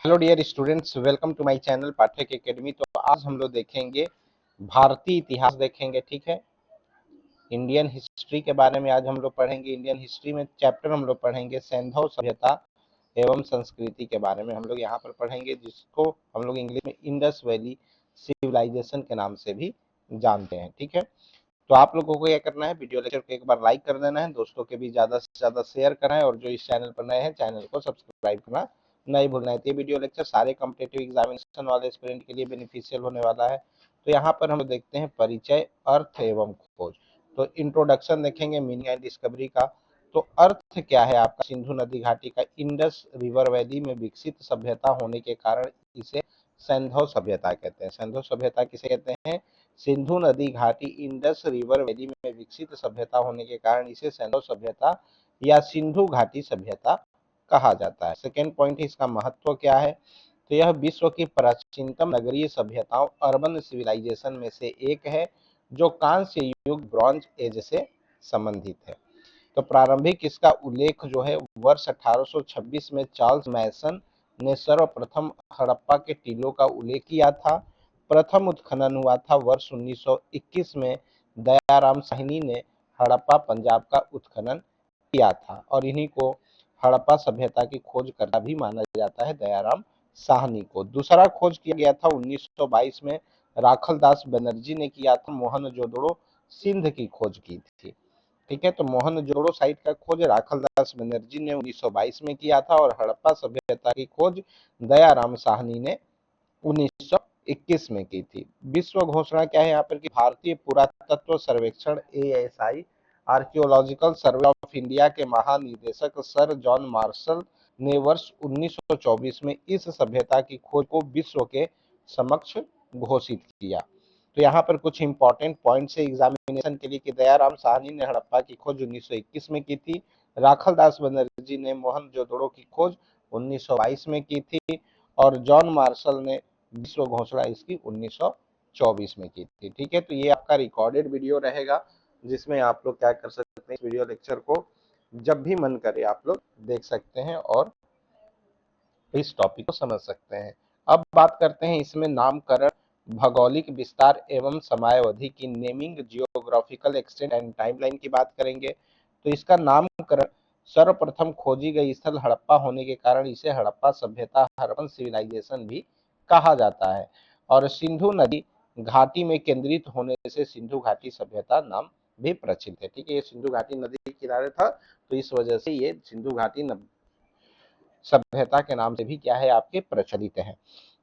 Hello dear students, welcome to my channel Pathak Academy. तो आज हम लोग देखेंगे भारतीय इतिहास देखेंगे, ठीक है। इंडियन हिस्ट्री के बारे में आज हम लोग पढ़ेंगे। इंडियन हिस्ट्री में चैप्टर हम लोग पढ़ेंगे सैंधव सभ्यता एवं संस्कृति के बारे में हम लोग यहाँ पर पढ़ेंगे, जिसको हम लोग इंग्लिश में इंडस वैली सिविलाइजेशन के नाम से भी जानते हैं, ठीक है। तो आप लोगों को क्या करना है, वीडियो लेक्चर को एक बार लाइक कर देना है, दोस्तों के भी ज्यादा से ज्यादा शेयर करना है, और जो इस चैनल पर नए हैं चैनल को सब्सक्राइब करना नहीं भूलना है। तो ये वीडियो लेक्चर सारे कॉम्पिटिटिव एग्जामिनेशन वाले स्टूडेंट के लिए बेनिफिशियल होने वाला है। तो यहाँ पर हम देखते हैं परिचय, अर्थ एवं खोज। तो इंट्रोडक्शन देखेंगे मीनिंग एंड डिस्कवरी का। तो अर्थ क्या है आपका, सिंधु नदी घाटी का इंडस रिवर वैली में विकसित सभ्यता होने के कारण इसे सैंधव सभ्यता कहते हैं। सैंधव सभ्यता किसे कहते हैं? सिंधु नदी घाटी इंडस रिवर वैली में विकसित सभ्यता होने के कारण इसे सैंधव सभ्यता या सिंधु घाटी सभ्यता कहा जाता है। सेकेंड पॉइंट, इसका महत्व क्या है? तो यह विश्व की प्राचीनतम नगरीय सभ्यताओं अर्बन सिविलाइजेशन में से एक है, जो कांस्य युग ब्रॉन्ज एज से संबंधित है। तो प्रारंभिक इसका उल्लेख जो है वर्ष 1826 में चार्ल्स मैसन ने सर्वप्रथम हड़प्पा के टीलों का उल्लेख किया था। प्रथम उत्खनन हुआ था वर्ष 1921 में। दयाराम साहनी ने हड़प्पा पंजाब का उत्खनन किया था, और इन्हीं को हड़प्पा सभ्यता की खोज करना भी माना जाता है, दयाराम साहनी को। दूसरा खोज किया गया था 1922 में, राखलदास बनर्जी ने किया था। मोहनजोदड़ो सिंध की खोज की थी, ठीक है। तो मोहनजोदड़ो साइट का खोज राखलदास बनर्जी ने 1922 में किया था, और हड़प्पा सभ्यता की खोज दयाराम साहनी ने 1921 में की थी। विश्व घोषणा क्या है यहाँ पर कि भारतीय पुरातत्व सर्वेक्षण ASI archaeological survey of India के महानिदेशक सर जॉन मार्शल ने वर्ष 1924 में इस सभ्यता की खोज को विश्व के समक्ष घोषित किया। तो यहाँ पर कुछ इंपॉर्टेंट पॉइंट्स है एग्जामिनेशन के लिए कि दयाराम साहनी ने हड़प्पा की खोज 1921 में की थी, राखलदास बनर्जी ने मोहनजोदड़ो की खोज 1922 में की थी, और जॉन मार्शल ने विश्व घोषणा इसकी 1924 में की थी, ठीक है। तो ये आपका रिकॉर्डेड वीडियो रहेगा, जिसमें आप लोग क्या कर सकते हैं, इस वीडियो लेक्चर को जब भी मन करे आप लोग देख सकते हैं और इस टॉपिक को समझ सकते हैं। अब बात करते हैं इसमें नामकरण, भौगोलिक विस्तार एवं समयावधि की, naming, geographical extent and timeline की बात करेंगे। तो इसका नामकरण, सर्वप्रथम खोजी गई स्थल हड़प्पा होने के कारण इसे हड़प्पा सभ्यता, हड़प्पन सिविलाइजेशन भी कहा जाता है। और सिंधु नदी घाटी में केंद्रित होने से सिंधु घाटी सभ्यता नाम भी प्रचलित है, ठीक है। ये सिंधु घाटी नदी के किनारे था, तो इस वजह से ये सिंधु घाटी सभ्यता के नाम से भी क्या है आपके प्रचलित है।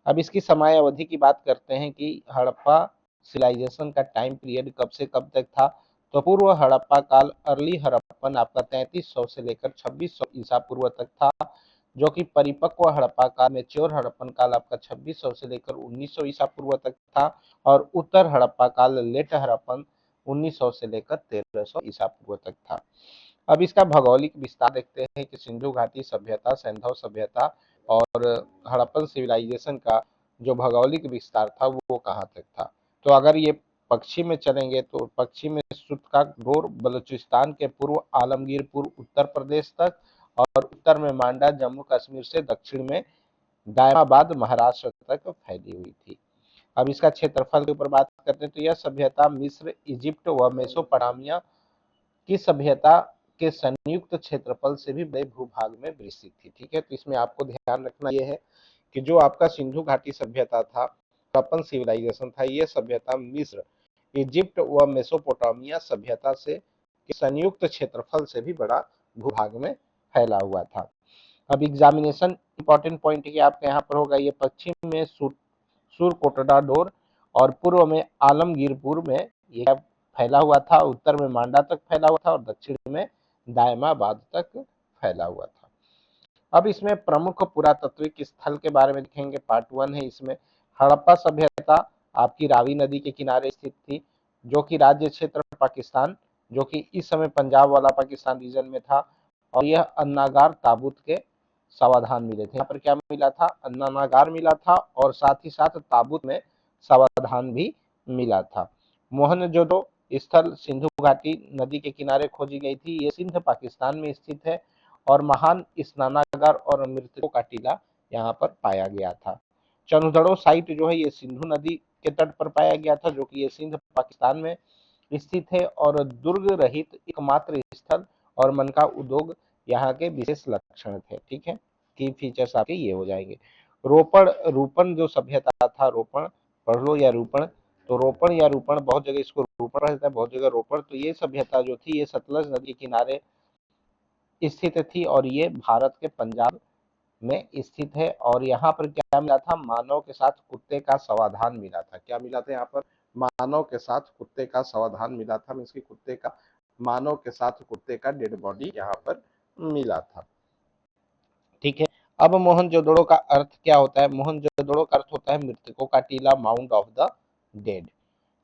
अब इसकी समय अवधि की बात करते हैं कि हड़प्पा सिविलाइजेशन का टाइम पीरियड कब से कब तक था। तो पूर्व हड़प्पा काल, अर्ली हड़प्पन आपका 3300 से लेकर 2600 ईसा पूर्व तक था, जो कि परिपक्व हड़प्पा काल, मेच्योर हड़प्पन काल आपका 2600 से लेकर 1900 ईसा पूर्व तक था, और उत्तर हड़प्पा काल, लेट हड़प्पन 1900 से लेकर 1300 ईसा पूर्व तक था। अब इसका भौगोलिक विस्तार देखते हैं कि सिंधु घाटी सभ्यता, सैंधव सभ्यता और हड़प्पन सिविलाइजेशन का जो भौगोलिक विस्तार था वो कहाँ तक था। तो अगर ये पश्चिम में चलेंगे तो पश्चिम में सुत्कागोर बलूचिस्तान के पूर्व आलमगीरपुर उत्तर प्रदेश तक, और उत्तर में मांडा जम्मू कश्मीर से, दक्षिण में दायमाबाद महाराष्ट्र तक फैली हुई थी। अब इसका क्षेत्रफल के ऊपर बात करते हैं तो यह सभ्यता मिस्र, इजिप्ट व मेसोपोटामिया की सभ्यता के संयुक्त क्षेत्रफल से भी बड़े भूभाग में विस्तृत थी, ठीक है। तो इसमें आपको ध्यान रखना यह है कि जो आपका सिंधु घाटी सभ्यता था, हड़प्पन सिविलाइजेशन था, यह सभ्यता मिस्र, इजिप्ट व मेसोपोटामिया सभ्यता से के संयुक्त क्षेत्रफल से भी बड़ा भूभाग में फैला हुआ था। अब एग्जामिनेशन इंपॉर्टेंट पॉइंट है आपका यहाँ पर होगा, ये पश्चिम में सुरकोटडा डोर और पूर्व में आलमगीरपुर में यह फैला हुआ था, उत्तर में मांडा तक फैला हुआ था, और दक्षिण में दायमाबाद तक फैला हुआ था। अब इसमें प्रमुख पुरातात्विक स्थल के बारे में देखेंगे, पार्ट 1 है इसमें। हड़प्पा सभ्यता आपकी रावी नदी के किनारे स्थित थी, जो कि राज्य क्षेत्र पाकिस्तान, जो कि इस समय पंजाब वाला पाकिस्तान रीजन में था, और यह अन्नागार ताबूत के समाधान मिले थे। यहाँ पर क्या मिला था? अन्नागार मिला था, और साथ ही साथ ताबूत में समाधान भी मिला था। मोहनजोदड़ो स्थल सिंधु घाटी नदी के किनारे खोजी गई थी, ये सिंध पाकिस्तान में स्थित है, और महान स्नानागार और मृतकों का टीला यहाँ पर पाया गया था। चंदड़ो साइट जो है ये सिंधु नदी के तट पर पाया गया था, जो कि ये सिंध पाकिस्तान में स्थित है, और दुर्ग रहित एकमात्र स्थल और मनका उद्योग यहाँ के विशेष लक्षण थे। ठीक है, की फीचर्स आपके ये हो जाएंगे। रोपण रूपण जो सभ्यता था, रोपण पढ़ लो या रूपण, तो रोपण या रूपण, बहुत जगह इसको रूपण रहता है, बहुत जगह रोपण। तो ये सभ्यता जो थी ये सतलज नदी के किनारे स्थित थी और ये भारत के पंजाब में स्थित है। और यहाँ पर क्या मिला था, मानव के साथ कुत्ते का समाधान मिला था। क्या मिला था यहाँ पर, मानव के साथ कुत्ते का समाधान मिला था, मीन्स की कुत्ते का, मानव के साथ कुत्ते का डेड बॉडी यहाँ पर मिला था। ठीक है, अब मोहनजोदड़ो का अर्थ क्या होता है, मोहनजोदड़ो का अर्थ होता है मृतकों का टीला, माउंट ऑफ द डेड।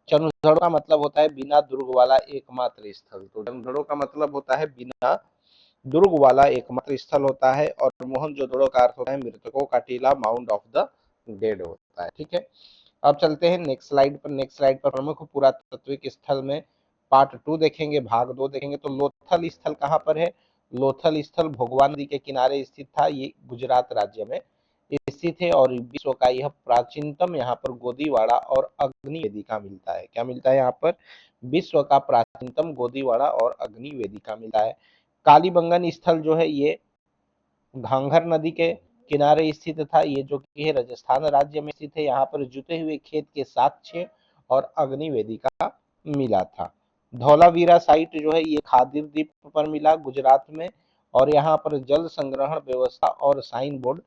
चंदड़ो का मतलब होता है बिना दुर्ग वाला एकमात्र स्थल, तो चंदड़ो का मतलब होता है बिना दुर्ग वाला एकमात्र स्थल होता है, और मोहनजोदड़ो का अर्थ होता है मृतकों का टीला, माउंट ऑफ द डेड होता है। ठीक है, अब चलते हैं नेक्स्ट स्लाइड पर। नेक्स्ट स्लाइड पर प्रमुख पुरातात्विक स्थल में पार्ट 2 देखेंगे, भाग 2 देखेंगे। तो लोथल स्थल कहाँ पर है, लोथल स्थल भोगवा नदी के किनारे स्थित था, ये गुजरात राज्य में स्थित है, और विश्व का यह प्राचीनतम यहाँ पर गोदीवाड़ा और अग्नि वेदिका मिलता है। क्या मिलता है यहाँ पर, विश्व का प्राचीनतम गोदीवाड़ा और अग्नि वेदिका मिलता है। कालीबंगन स्थल जो है ये घांघर नदी के किनारे स्थित था, ये जो कि है राजस्थान राज्य में स्थित है। यहाँ पर जुते हुए खेत के साक्ष्य और अग्नि वेदिका मिला था। धौलावीरा साइट जो है ये खादिर द्वीप पर मिला, गुजरात में, और यहाँ पर जल संग्रहण व्यवस्था और साइन बोर्ड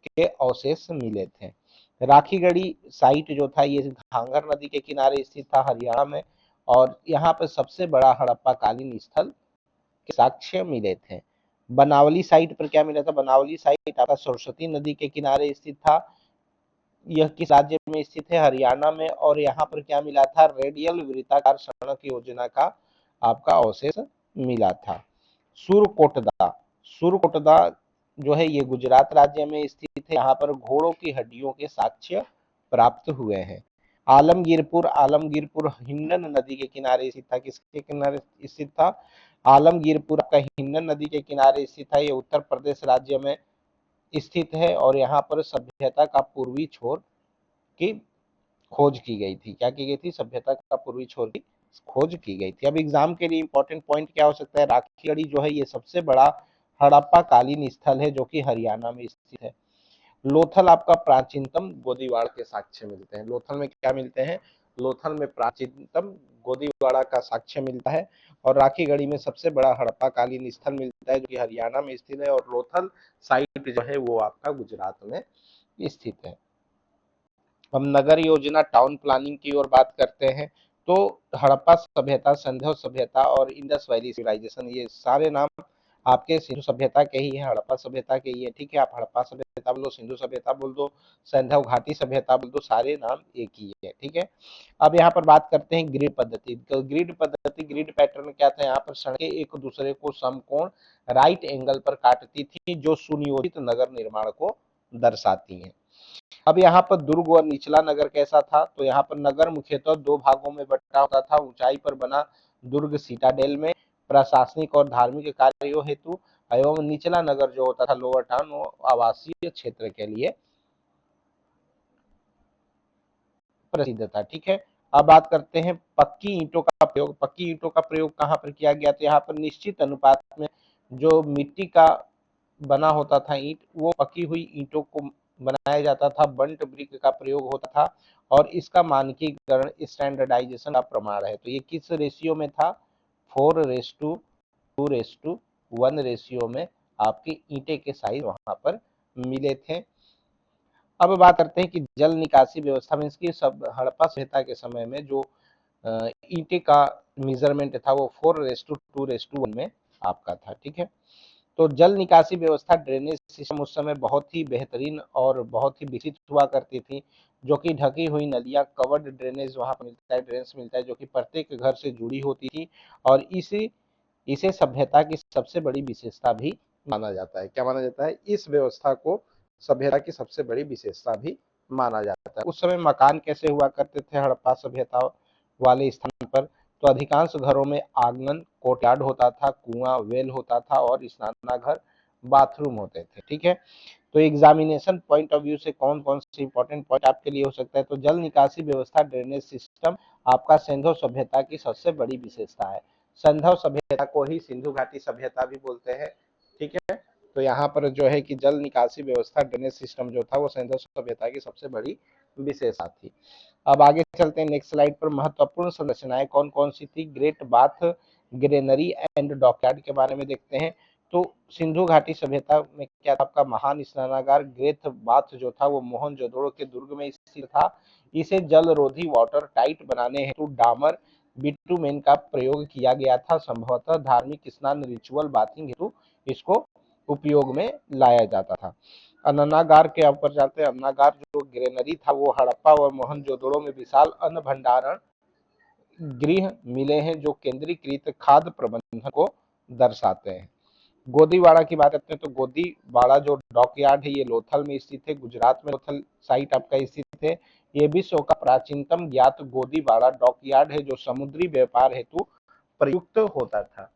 के अवशेष मिले थे। राखीगढ़ी साइट जो था ये घांघर नदी के किनारे स्थित था, हरियाणा में, और यहाँ पर सबसे बड़ा हड़प्पा कालीन स्थल के साक्ष्य मिले थे। बनावली साइट पर क्या मिला था, बनावली साइट आपका सरस्वती नदी के किनारे स्थित था, यह किस राज्य में स्थित है, हरियाणा में, और यहाँ पर क्या मिला था, रेडियल वृत्ताकार सड़क योजना का आपका अवशेष मिला था। सुरकोटदा, सुरकोटदा जो है ये गुजरात राज्य में स्थित है, यहाँ पर घोड़ों की हड्डियों के साक्ष्य प्राप्त हुए हैं। आलमगीरपुर, आलमगीरपुर हिंडन नदी के किनारे स्थित था, किसके किनारे स्थित था, आलमगीरपुर आपका हिंडन नदी के किनारे स्थित है, ये उत्तर प्रदेश राज्य में स्थित है, और यहाँ पर सभ्यता का पूर्वी छोर की खोज की गई थी। क्या की गई थी, सभ्यता का पूर्वी छोर की खोज की गई थी। अब एग्जाम के लिए इंपॉर्टेंट पॉइंट क्या हो सकता है, राखीगढ़ी जो है ये सबसे बड़ा हड़प्पा कालीन स्थल है जो कि हरियाणा में स्थित है। लोथल आपका प्राचीनतम गोदीवाड़ के साक्ष्य मिलते हैं। लोथल में क्या मिलते हैं, लोथल में प्राचीनतम गोदीवाड़ा का साक्ष्य मिलता है, और राखीगढ़ी में सबसे बड़ा हड़प्पा कालीन स्थल मिलता है जो कि हरियाणा में स्थित है, और लोथल साइट जो है वो आपका गुजरात में स्थित है। हम नगर योजना टाउन प्लानिंग की ओर बात करते हैं, तो हड़प्पा सभ्यता, संधव सभ्यता और इंडस वैली सिविलाइजेशन, ये सारे नाम आपके सिंधु सभ्यता के ही है, हड़प्पा सभ्यता के ही है। ठीक है, आप हड़प्पा सभ्यता बोल दो, सिंधु सभ्यता बोल दो, संधव घाटी सभ्यता बोल दो, सारे नाम एक ही है। ठीक है, अब यहाँ पर बात करते हैं ग्रिड पद्धति। ग्रिड पद्धति, ग्रिड पैटर्न क्या था, यहाँ पर सड़कें एक दूसरे को समकोण राइट एंगल पर काटती थी, जो सुनियोजित नगर निर्माण को दर्शाती है। अब यहाँ पर दुर्ग और निचला नगर कैसा था, तो यहाँ पर नगर मुख्यतः दो भागों में बटा होता था। ऊंचाई पर बना दुर्ग सीटाडेल में प्रशासनिक और धार्मिक कार्यों हेतु, एवं निचला नगर जो होता था लोअर टाउन, वो आवासीय क्षेत्र के लिए प्रसिद्ध था। ठीक है, अब बात करते हैं पक्की ईंटों का प्रयोग। पक्की ईंटों का प्रयोग कहाँ पर किया गया, तो यहाँ पर निश्चित अनुपात में जो मिट्टी का बना होता था ईंट, वो पकी हुई ईंटों को बनाया जाता था। बंट ब्रिक का प्रयोग होता था, और इसका मानकीकरण स्टैंडर्डाइजेशन का प्रमाण है। तो ये किस रेशियो में था, 4:2:1 रेशियो में आपके ईंटे के साइज वहां पर मिले थे। अब बात करते हैं कि जल निकासी व्यवस्था में इसकी सब हड़प्पा सभ्यता के समय में जो ईंटे का मेजरमेंट था वो 4:2:1 में आपका था। ठीक है, तो जल निकासी व्यवस्था, ड्रेनेज सिस्टम उस समय बहुत ही बेहतरीन और बहुत ही विकसित हुआ करती थी, जो कि ढकी हुई नदियां, कवर्ड ड्रेनेज वहां पर मिलता है, ड्रेन्स मिलता है, जो कि प्रत्येक घर से जुड़ी होती थी, और इसे सभ्यता की सबसे बड़ी विशेषता भी माना जाता है। क्या माना जाता है, इस व्यवस्था को सभ्यता की सबसे बड़ी विशेषता भी माना जाता है। उस समय मकान कैसे हुआ करते थे हड़प्पा सभ्यता वाले स्थान पर, तो अधिकांश घरों में आंगन कोर्टयार्ड होता था, कुआं वेल होता था, और स्नानाघर बाथरूम होते थे। ठीक है, तो एग्जामिनेशन पॉइंट ऑफ व्यू से कौन कौन से इंपॉर्टेंट पॉइंट आपके लिए हो सकता है, तो जल निकासी व्यवस्था ड्रेनेज सिस्टम आपका सिंधु सभ्यता की सबसे बड़ी विशेषता है। सिंधु सभ्यता को ही सिंधु घाटी सभ्यता भी बोलते हैं, ठीक है। तो यहाँ पर जो है कि जल निकासी व्यवस्था ड्रेनेज सिस्टम जो था वो सिंधु सभ्यता की सबसे बड़ी विशेषता थी। अब आगे चलते हैं नेक्स्ट स्लाइड पर। महत्वपूर्ण संरचनाएं कौन कौन सी थी, great bath granary and dockyard के बारे में देखते हैं। तो सिंधु घाटी सभ्यता में क्या था, आपका महान स्नानागार ग्रेट बाथ जो था वो मोहनजोदड़ो के दुर्ग में स्थित था। इसे जलरोधी वाटर टाइट बनाने हेतु डामर बिटुमेन का प्रयोग किया गया था। संभवतः धार्मिक स्नान रिचुअल बाथिंग हेतु इसको उपयोग में लाया जाता था। अन्नागार के ऊपर जाते हैं। अन्नागार जो ग्रेनरी था वो हड़प्पा और मोहनजोदड़ो में विशाल अन्न भंडारण गृह मिले हैं जो केंद्रीकृत खाद्य प्रबंधन को दर्शाते हैं। गोदीवाड़ा की बात करते हैं तो गोदीवाड़ा जो डॉकयार्ड है ये लोथल में स्थित है, गुजरात में लोथल साइट आपका स्थित है। ये विश्व का प्राचीनतम ज्ञात गोदीवाड़ा डॉकयार्ड है जो समुद्री व्यापार हेतु प्रयुक्त होता था।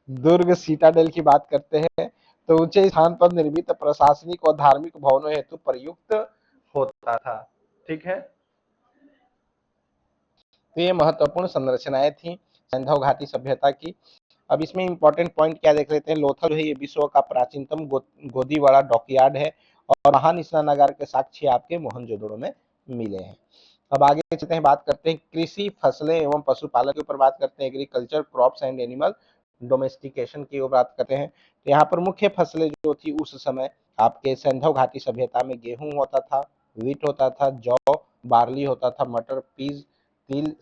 दुर्ग सीटाडेल की बात करते हैं तो ऊंचे स्थान पर निर्मित प्रशासनिक और धार्मिक भवनों हेतु प्रयुक्त होता था, ठीक है। तो ये महत्वपूर्ण संरचनाएं थी सिंधु घाटी सभ्यता की। अब इसमें इंपॉर्टेंट पॉइंट क्या देख लेते हैं। लोथल जो है ये विश्व का प्राचीनतम गोदीवाड़ा डॉकयार्ड है और महान स्नानागार के साक्ष्य आपके मोहनजोदड़ो में मिले हैं। अब आगे चलते हैं, बात करते हैं कृषि फसलें एवं पशुपालन के ऊपर बात करते हैं। Agriculture crops and animal domestication की ओर बात करते हैं। तो यहाँ पर मुख्य फसलें जो थी उस समय आपके सिंधु घाटी सभ्यता में गेहूं होता था, वीट होता था, जौ बार्ली होता था, मटर पीज तिल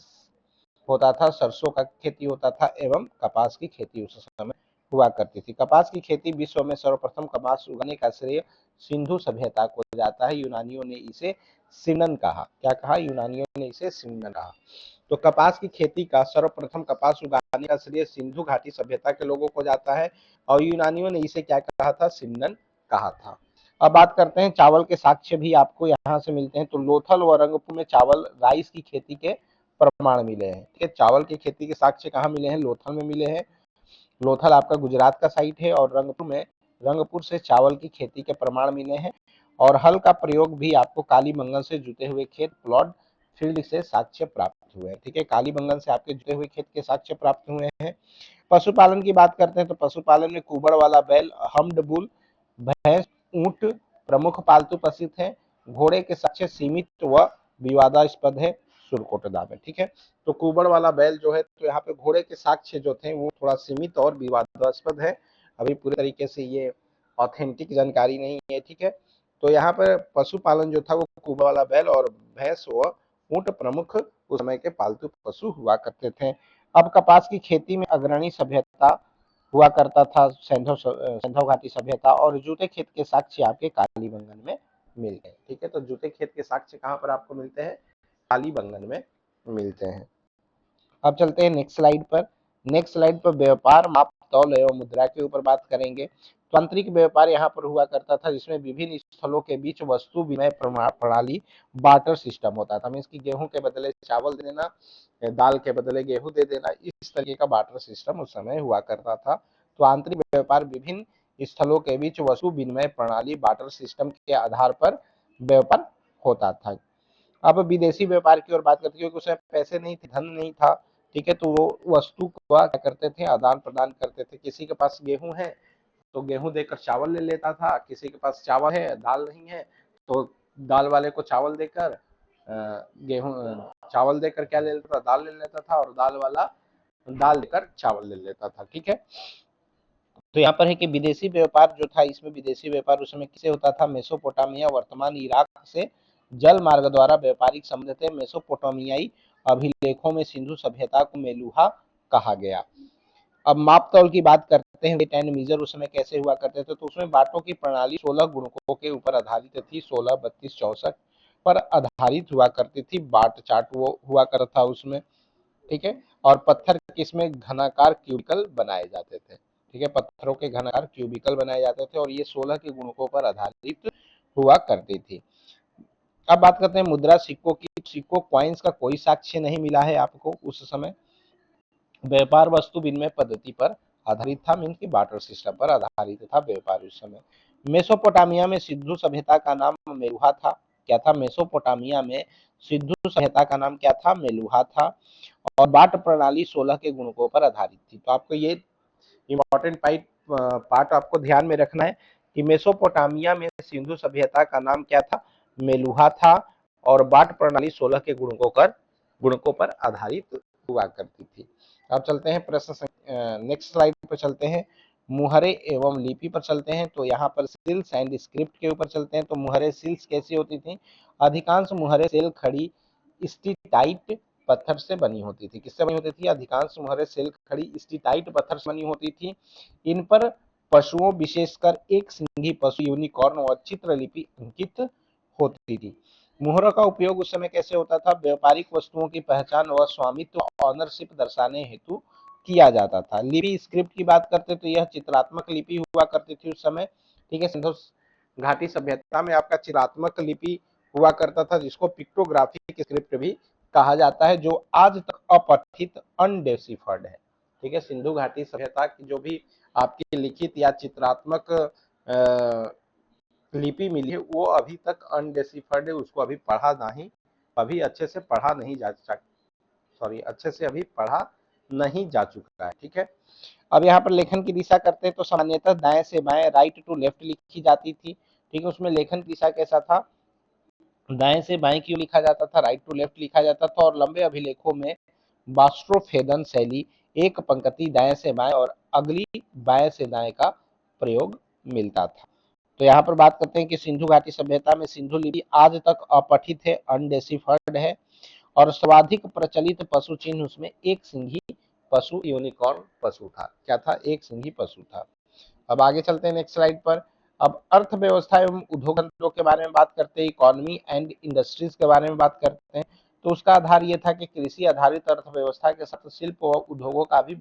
होता था, सरसों का खेती होता था एवं कपास की खेती उस समय हुआ करती थी। कपास की खेती विश्व में सर्वप्रथम कपास उगाने का श्रेय सिंधु सभ्यता को जाता है। यूनानियों ने इसे सिमनन कहा। क्या कहा, यूनानियों ने इसे सिमनन कहा। तो कपास की खेती का सर्वप्रथम कपास उगाने का श्रेय सिंधु घाटी सभ्यता के लोगों को जाता है और यूनानियों ने इसे क्या कहा था, सिमनन कहा था। अब बात करते हैं चावल के साक्ष्य भी आपको यहाँ से मिलते हैं। तो लोथल व रंगपुर में चावल राइस की खेती के प्रमाण मिले हैं, ठीक है। चावल की खेती के साक्ष्य कहाँ मिले हैं, लोथल में मिले हैं। लोथल आपका गुजरात का साइट है और रंगपुर से चावल की खेती के प्रमाण मिले हैं। और हल का प्रयोग भी आपको कालीबंगन से जुते हुए खेत प्लॉट फील्ड से साक्ष्य प्राप्त हुए हैं, ठीक है। कालीबंगन से आपके जुटे हुए खेत के साक्ष्य प्राप्त हुए हैं। पशुपालन की बात करते हैं तो पशुपालन में कुबड़ वाला बैल, हम्ड बुल, भैंस, ऊंट प्रमुख पालतू पशु थे। घोड़े के साक्ष्य सीमित व विवादास्पद है सुरकोटदा में, ठीक है। तो कुबड़ वाला बैल जो है, तो यहाँ पे घोड़े के साक्ष्य जो थे वो थोड़ा सीमित और विवादास्पद है, अभी पूरी तरीके से ये ऑथेंटिक जानकारी नहीं है, ठीक है। तो यहाँ पर पशुपालन जो था वो कुबड़ वाला बैल और भैंस व ऊंट प्रमुख उस समय के पालतू पशु हुआ करते थे। अब कपास की खेती में अग्रणी सभ्यता हुआ करता था सिंधु घाटी सभ्यता, और जूते खेत के साक्ष्य आपके कालीबंगन में मिल गए, ठीक है। तो जूते खेत के साक्ष्य कहाँ पर आपको मिलते हैं, कालीबंगन में मिलते हैं। अब चलते हैं नेक्स्ट स्लाइड पर। नेक्स्ट स्लाइड पर व्यापार माप तौल एवं मुद्रा के ऊपर बात करेंगे। तो आंतरिक व्यापार यहाँ पर हुआ करता था जिसमें विभिन्न स्थलों के बीच वस्तु विनिमय प्रणाली बार्टर सिस्टम होता था। मीन्स की गेहूं के बदले चावल दे देना, दाल के बदले गेहूं दे देना, इस तरीके का बार्टर सिस्टम उस समय हुआ करता था। तो आंतरिक व्यापार विभिन्न स्थलों के बीच वस्तु विनिमय प्रणाली बार्टर सिस्टम के आधार पर व्यापार होता था। अब विदेशी व्यापार की ओर बात करते हैं, क्योंकि उसमें पैसे नहीं थे, धन नहीं था, ठीक है। तो वो वस्तु को क्या करते थे, आदान प्रदान करते थे। किसी के पास गेहूं है तो गेहूं देकर चावल ले लेता था, किसी के पास चावल है दाल नहीं है तो दाल वाले को चावल देकर गेहूं चावल देकर क्या ले लेता था, दाल ले लेता था, और दाल वाला दाल देकर चावल ले लेता था, ठीक है। तो यहाँ पर है कि विदेशी व्यापार जो था, इसमें विदेशी व्यापार उस समय किसे होता था, मेसोपोटामिया वर्तमान इराक से जल मार्ग द्वारा व्यापारिक संबंध थे। मेसोपोटामियाई अभिलेखों में सिंधु सभ्यता को मेलुहा कहा गया। अब माप तौल की बात करते हैं, वेट एंड मीजर उस समय कैसे हुआ करते थे। तो उसमें बाटों की प्रणाली 16 गुणकों के ऊपर आधारित थी, 16, 32, 64 पर आधारित हुआ करती थी। बाट चार्ट वो हुआ करता था उसमें, ठीक है। और पत्थर किसमें घनाकार क्यूबिकल बनाए जाते थे, ठीक है। पत्थरों के घनाकार क्यूबिकल बनाए जाते थे और ये 16 के गुणकों पर आधारित हुआ करती थी। अब बात करते हैं मुद्रा सिक्कों की। सिक्कों कॉइन्स का कोई साक्ष्य नहीं मिला है आपको उस समय। व्यापार वस्तु विनिमय पद्धति पर आधारित था, मीन की बार्टर सिस्टम पर आधारित था व्यापार उस समय। मेसोपोटामिया में सिंधु सभ्यता का नाम मेलुहा था। क्या था? मेसोपोटामिया में सिंधु सभ्यता का नाम क्या था? मेलुहा था। और बाट प्रणाली 16 के गुणकों पर आधारित थी। तो आपको ये इंपॉर्टेंट पार्ट आपको ध्यान में रखना है कि मेसोपोटामिया में सिंधु सभ्यता का नाम क्या था? मेलुहा था। और बाट प्रणाली 16 के गुणकों पर आधारित हुआ करती थी। अब चलते हैं प्रश्न नेक्स्ट स्लाइड पर चलते हैं, मुहरे एवं लिपि पर चलते हैं। तो यहाँ पर सिल्स एंड स्क्रिप्ट के ऊपर चलते हैं। तो मुहरे सिल्स कैसी होती थी? अधिकांश मुहरे सेल खड़ी स्टीटाइट पत्थर से बनी होती थी। किससे बनी होती थी? अधिकांश मुहरे सेल खड़ी स्टीटाइट पत्थर से बनी होती थी। इन पर पशुओं, विशेषकर एक सिंगी पशु, यूनिकॉर्न और चित्रलिपि अंकित होती थी। मुहरों का उपयोग उस समय कैसे होता था? व्यापारिक वस्तुओं की पहचान व स्वामित्व, ऑनरशिप दर्शाने हेतु किया जाता था। लिपि स्क्रिप्ट की बात करते तो यह चित्रात्मक लिपि हुआ करती थी उस समय। ठीक है, सिंधु घाटी सभ्यता में आपका चित्रात्मक लिपि हुआ करता था, जिसको पिक्टोग्राफिक स्क्रिप्ट भी कहा जाता है, जो आज तक अपठित अनडेसिफर्ड है। ठीक है, सिंधु घाटी सभ्यता की जो भी आपकी लिखित या चित्रात्मक लिपि मिली है वो अभी तक अनडेसिफर्ड है, उसको अभी पढ़ा नहीं, अभी अच्छे से पढ़ा नहीं जा सॉरी अच्छे से अभी पढ़ा नहीं जा चुका है। ठीक है, अब यहाँ पर लेखन की दिशा करते हैं। तो सामान्यतः दाएं से बाएं, राइट टू लेफ्ट लिखी जाती थी। ठीक है, उसमें लेखन की दिशा कैसा था? दाएं से बाएं की ओर लिखा जाता था, राइट टू लेफ्ट लिखा जाता था। और लंबे अभिलेखों में बास्ट्रोफेदन शैली, एक पंक्ति दाएं से बाएं और अगली बाएं से दाएं का प्रयोग मिलता था। तो यहाँ पर बात करते हैं कि सिंधु घाटी सभ्यता में सिंधु लिपि आज तक अपठित है, अनडेसिफर्ड है। और सर्वाधिक प्रचलित पशु चिन्ह उसमें एक सिंही पशु, यूनिकॉर्न पशु था। क्या था? एक सिंही पशु था। अब आगे चलते हैं नेक्स्ट स्लाइड पर। अब अर्थव्यवस्था एवं उद्योग धंधों के बारे में बात करते हैं, इकोनॉमी एंड इंडस्ट्रीज के बारे में बात करते हैं। तो उसका आधार ये था कि कृषि आधारित अर्थव्यवस्था के साथ शिल्प व उद्योगों का भी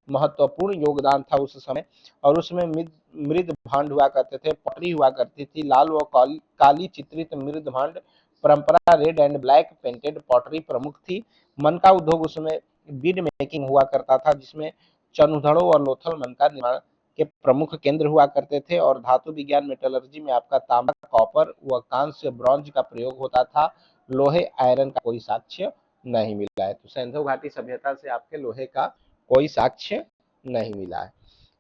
महत्वपूर्ण योगदान था उस समय। और उसमें मृद भांड हुआ करते थे, पटरी हुआ करती थी, लाल व काली चित्रित मृद भांड परंपरा, red and black painted pottery प्रमुख थी। मन का उद्योग उसमें बीड मेकिंग हुआ करता था, जिसमें चनुधड़ों और लोथल मन का निर्माण के प्रमुख केंद्र हुआ करते थे। और धातु विज्ञान मेटलर्जी में आपका तांबा, कॉपर व कांस्य, ब्रॉन्ज का प्रयोग होता था। लोहे, आयरन का कोई साक्ष्य नहीं मिला है। तो सिंधु घाटी सभ्यता से आपके लोहे का कोई साक्ष्य नहीं मिला है।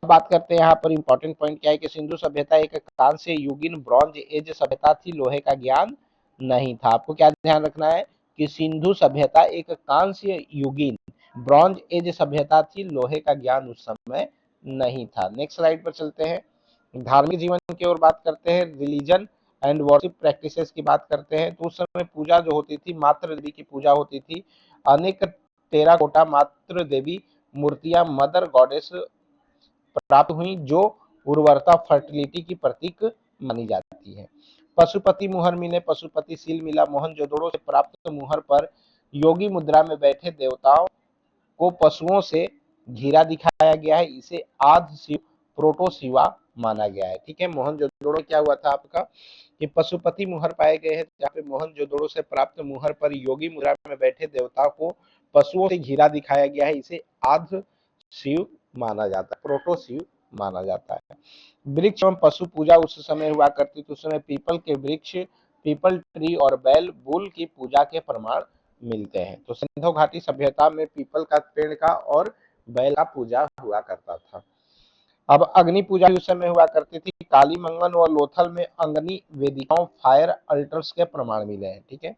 बात करते हैं यहाँ पर इंपॉर्टेंट पॉइंट क्या है कि सिंधु सभ्यता एक कांस्य युगीन ब्रॉन्ज एज सभ्यता थी, लोहे का ज्ञान नहीं था। आपको क्या ध्यान रखना है कि सिंधु सभ्यता एक कांस्य युगीन ब्रॉन्ज एज सभ्यता थी, लोहे का ज्ञान उस समय नहीं था। नेक्स्ट स्लाइड पर चलते हैं, धार्मिक जीवन की ओर बात करते हैं, रिलीजन एंड वर्शिप प्रैक्टिसेस की बात करते हैं। तो उस समय पूजा जो होती थी, मातृ देवी की पूजा होती थी। अनेक टेराकोटा मातृ देवी मूर्तियां मदर गॉडेस प्राप्त हुई, जो उर्वरता, फर्टिलिटी की प्रतीक मानी जाती है। पशुपति मुहर मिले, पशुपति सील मिला। मोहनजोदड़ो से प्राप्त मुहर पर योगी मुद्रा में बैठे देवताओं को पशुओं से घिरा दिखाया गया है, इसे आदि शिव, प्रोटो शिवा माना गया है। ठीक है, मोहनजोदड़ो क्या हुआ था आपका कि पशुपति मुहर पाए गए हैं, जहाँ पे मोहनजोदड़ो से प्राप्त मुहर पर योगी मुद्रा में बैठे देवताओं को पशुओं से घिरा दिखाया गया है, इसे आदि शिव माना जाता है, प्रोटो शिव माना जाता है। वृक्ष एवं पशु पूजा उस समय हुआ करती थी। उस समय पीपल के वृक्ष, पीपल ट्री और बैल बुल की पूजा के प्रमाण मिलते हैं। तो सिंधु घाटी सभ्यता में पीपल का पेड़ का और बैल का पूजा हुआ करता था। अब अग्नि पूजा उस समय हुआ करती थी। काली मंगन और लोथल में अग्नि वेदिकाओं, फायर अल्टर्स के प्रमाण मिले हैं। ठीक है,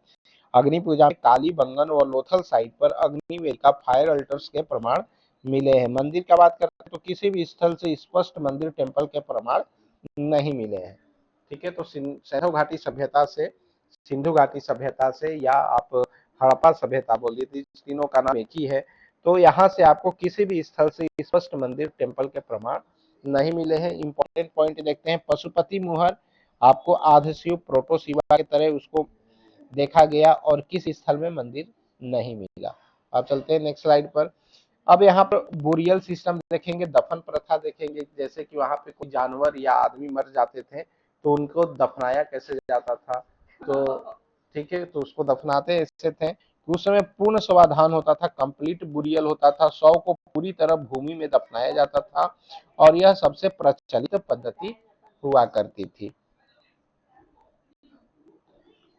अग्नि पूजा में काली बंगन और लोथल साइट पर अग्नि वेदिका, फायर अल्टर्स के प्रमाण मिले हैं। मंदिर की बात करते हैं तो किसी भी स्थल से स्पष्ट मंदिर, टेम्पल के प्रमाण नहीं मिले हैं। ठीक है, तो सिंधु घाटी सभ्यता से, सिंधु घाटी सभ्यता से या आप हड़प्पा सभ्यता बोलिए, तीनों का नाम एक ही है। तो यहाँ से आपको किसी भी स्थल से स्पष्ट मंदिर, टेम्पल के प्रमाण नहीं मिले हैं। इंपॉर्टेंट पॉइंट देखते हैं, पशुपति मुहर आपको आधि शिव, प्रोटो शिवा की तरह उसको देखा गया और किस स्थल में मंदिर नहीं मिला। अब चलते हैं नेक्स्ट स्लाइड पर। अब यहाँ पर बुरियल सिस्टम देखेंगे, दफन प्रथा देखेंगे, जैसे कि वहां पे कोई जानवर या आदमी मर जाते थे तो उनको दफनाया कैसे जाता था। तो ठीक है, तो उसको दफनाते ऐसे थे कि उस समय पूर्ण समाधान होता था, कंप्लीट बुरियल होता था, शव को पूरी तरह भूमि में दफनाया जाता था और यह सबसे प्रचलित पद्धति हुआ करती थी।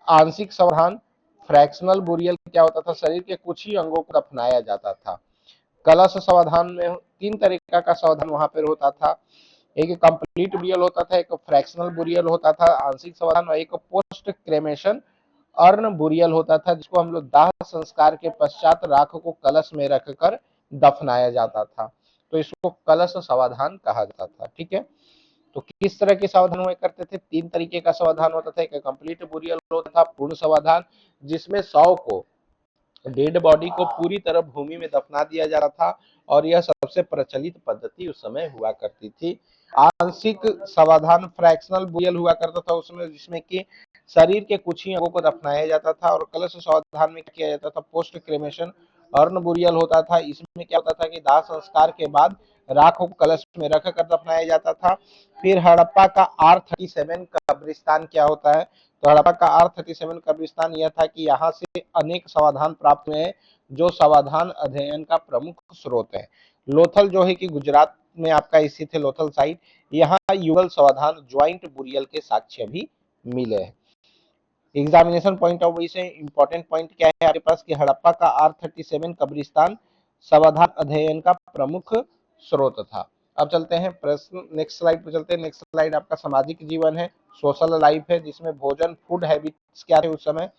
आंशिक समाधान फ्रैक्शनल बुरियल क्या होता था, शरीर के कुछ ही अंगों को दफनाया जाता था। कलश समाधान में तीन तरीका का समाधान वहां पर होता था, एक कंप्लीट बुरियल होता था, एक फ्रैक्शनल बुरियल होता था आंशिक समाधान, और एक पोस्ट क्रेमेशन अर्ण बुरियल होता था, जिसको हम लोग दाह संस्कार के पश्चात राख को कलश में रखकर दफनाया जाता था। तो इसको कलश समाधान कहा जाता था। ठीक है, तो किस तरह के समाधान हुआ करते थे, तीन तरीके का समाधान होता था, एक कंप्लीट बुरियल होता था, पूर्ण समाधान जिसमें शव को, डेड बॉडी को पूरी तरह भूमि में दफना दिया जा रहा था और यह सबसे प्रचलित पद्धति उस समय हुआ करती थी। आंशिक समाधान फ्रैक्शनल बुरियल हुआ करता था उसमें, जिसमें कि शरीर के कुछ ही अंगों को दफनाया जाता था। और कलश समाधान में किया जाता था पोस्ट क्रेमेशन अर्ण बुरियल होता था, इसमें क्या होता था कि दाह संस्कार के बाद राख को कलश में रखकर दफनाया जाता था। फिर हड़प्पा का R37 कब्रिस्तान क्या होता है, तो हड़प्पा का R37 कब्रिस्तान यह था कि यहाँ से अनेक समाधान प्राप्त हुए हैं, जो समाधान अध्ययन का प्रमुख स्रोत है। लोथल जो है कि गुजरात में आपका स्थित है, लोथल साइट, यहाँ युगल समाधान ज्वाइंट बुरियल के साक्ष्य भी मिले हैं। एग्जामिनेशन पॉइंट ऑफ व्यू से इंपॉर्टेंट पॉइंट क्या है आपके पास कि हड़प्पा का R37 कब्रिस्तान समाधान अध्ययन का प्रमुख स्रोत था। अब चलते हैं प्रश्न, नेक्स्ट स्लाइड पर चलते हैं। नेक्स्ट स्लाइड आपका सामाजिक जीवन है, सोशल लाइफ है, जिसमें भोजन फूड हैबिट्स क्या थे उस समय।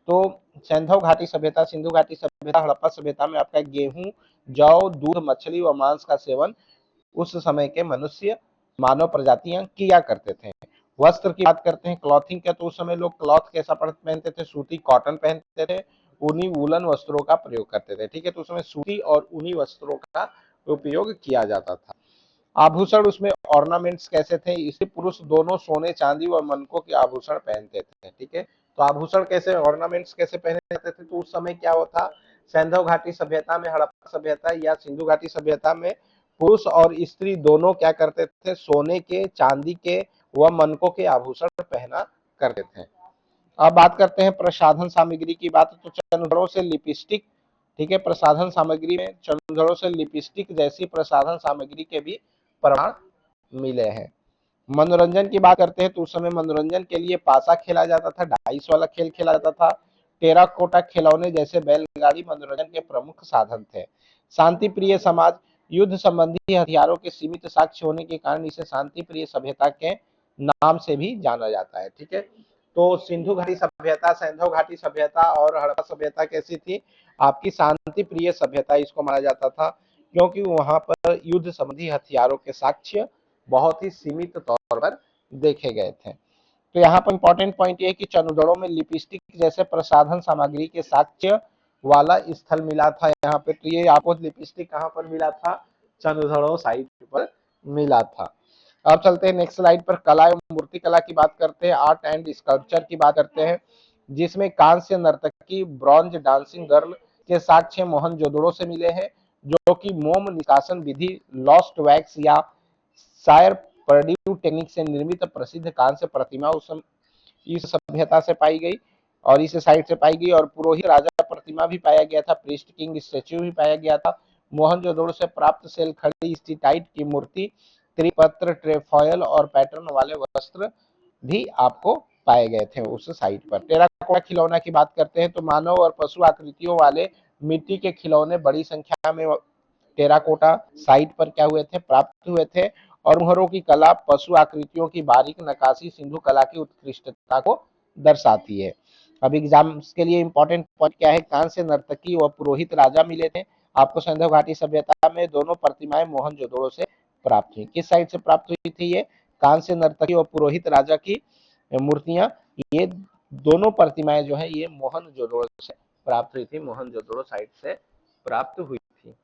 तो सिंधु घाटी सभ्यता, सिंधु घाटी सभ्यता, हड़प्पा सभ्यता में आपका गेहूं, जौ, दूध, मछली व मांस का सेवन उस समय के मनुष्य मानव प्रजातियां किया करते थे। वस्त्र की बात करते हैं, क्लॉथिंग का, तो उस समय लोग क्लॉथ कैसा पहनते थे, सूती कॉटन पहनते थे, ऊनी वूलन वस्त्रों का प्रयोग करते थे। ठीक है, तो उस समय सूती और ऊनी वस्त्रों का उपयोग किया जाता था। आभूषण उसमें ऑर्नामेंट्स कैसे थे, इसे पुरुष दोनों सोने चांदी व मनकों के आभूषण पहनते थे। ठीक है, तो आभूषण कैसे, ऑर्नामेंट्स कैसे पहने जाते थे, तो उस समय क्या होता, सिंधु घाटी सभ्यता में, हड़प्पा सभ्यता या सिंधु घाटी सभ्यता में पुरुष और स्त्री दोनों क्या करते थे, सोने के, चांदी के व मनकों के आभूषण पहना करते थे। अब बात करते हैं प्रसाधन सामग्री की बात, तो चंदड़ों से लिपस्टिक, ठीक है, प्रसाधन सामग्री में चंदड़ों से लिपस्टिक जैसी प्रसाधन सामग्री के भी प्रमाण मिले हैं। मनोरंजन की बात करते हैं तो उस समय मनोरंजन के लिए पासा खेला जाता था, डाइस वाला खेल खेला जाता था, टेराकोटा खिलौने जैसे बैलगाड़ी मनोरंजन के प्रमुख साधन थे। शांति प्रिय समाज, युद्ध संबंधी हथियारों के सीमित साक्ष्य होने के कारण इसे शांति प्रिय सभ्यता के नाम से भी जाना जाता है। ठीक है, तो सिंधु घाटी सभ्यता, सिंधु घाटी सभ्यता और हड़प्पा सभ्यता कैसी थी, आपकी शांति प्रिय सभ्यता इसको माना जाता था, क्योंकि वहां पर युद्ध संबंधी हथियारों के साक्ष्य बहुत ही सीमित तौर पर देखे गए थे। तो यहाँ पर इंपॉर्टेंट पॉइंट ये है कि चंदड़ों में लिपस्टिक जैसे प्रसाधन सामग्री के साक्ष्य वाला स्थल मिला था यहाँ पे। तो ये आपको लिपस्टिक कहाँ पर मिला था, चंदड़ों साइट पर मिला था। अब चलते हैं नेक्स्ट स्लाइड पर, कला एवं मूर्ति कला की बात करते हैं, आर्ट एंड स्कल्पचर की बात करते हैं, जिसमें कांस्य नर्तकी, ब्रॉन्ज डांसिंग गर्ल के साक्ष्य मोहनजोदड़ो से मिले हैं, जो कि मोम निष्कासन विधि, लॉस्ट वैक्स या शायर पर्ड्यू टेक्निक से निर्मित प्रसिद्ध कांस्य प्रतिमा इस सभ्यता से पाई गई और इस साइड से पाई गई। और पुरोहित राजा प्रतिमा भी पाया गया था, प्रीस्ट किंग स्टैच्यू भी पाया गया था। मोहनजोदड़ो से प्राप्त सेल खड़ी स्टीटाइट की मूर्ति, त्रिपत्र, ट्रेफॉयल और पैटर्न वाले वस्त्र भी आपको पाए गए थे उस साइट पर। टेराकोटा खिलौना की बात करते हैं तो मानव और पशु आकृतियों वाले मिट्टी के खिलौने बड़ी संख्या में टेराकोटा साइट पर क्या हुए थे, प्राप्त हुए थे। और मुहरों की कला, पशु आकृतियों की बारीक नकाशी सिंधु कला की उत्कृष्टता को दर्शाती है। अब एग्जाम्स के लिए इंपॉर्टेंट पॉइंट क्या है, कांस्य नर्तकी व पुरोहित राजा मिले थे आपको सिंधु घाटी सभ्यता में, दोनों प्रतिमाएं मोहनजोदड़ो से प्राप्त हुई। किस साइड से प्राप्त हुई थी ये, कांस्य नर्तकी और पुरोहित राजा की मूर्तियां, ये दोनों प्रतिमाएं जो है ये मोहनजोदड़ो से प्राप्त हुई थी, मोहनजोदड़ो साइड से प्राप्त हुई थी।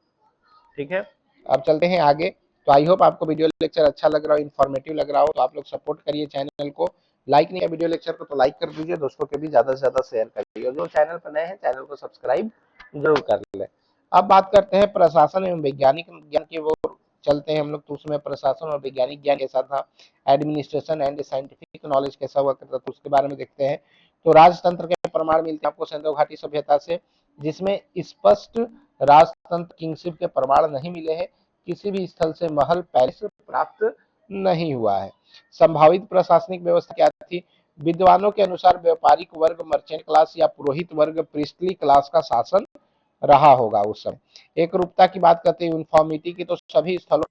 ठीक है, अब चलते हैं आगे। तो आई होप आपको वीडियो लेक्चर अच्छा लग रहा हो, इन्फॉर्मेटिव लग रहा हो, तो आप लोग सपोर्ट करिए चैनल को। लाइक नहीं है वीडियो लेक्चर को तो लाइक कर दीजिए, दोस्तों के भी ज्यादा से ज्यादा शेयर करिए, और जो चैनल पर नए हैं चैनल को सब्सक्राइब जरूर कर ले। अब बात करते हैं प्रशासन एवं वैज्ञानिक ज्ञान की ओर चलते हैं हम लोग। तो उसमें प्रशासन और वैज्ञानिक ज्ञान कैसा था, एडमिनिस्ट्रेशन एंड साइंटिफिक नॉलेज कैसा हुआ करता था, उसके बारे में देखते हैं। तो राजतंत्र के प्रमाण मिलते हैं आपको सिंधु घाटी सभ्यता से, जिसमें स्पष्ट राजतंत्र किंगशिप के प्रमाण नहीं मिले हैं। किसी भी स्थल से महल पैलेस प्राप्त नहीं हुआ है। संभावित प्रशासनिक व्यवस्था क्या थी? विद्वानों के अनुसार व्यापारिक वर्ग, मर्चेंट क्लास या पुरोहित वर्ग, प्रीस्टली क्लास का शासन रहा होगा उस समय। एक रूपता की बात करते हैं, यूनिफॉर्मिटी की, तो सभी स्थलों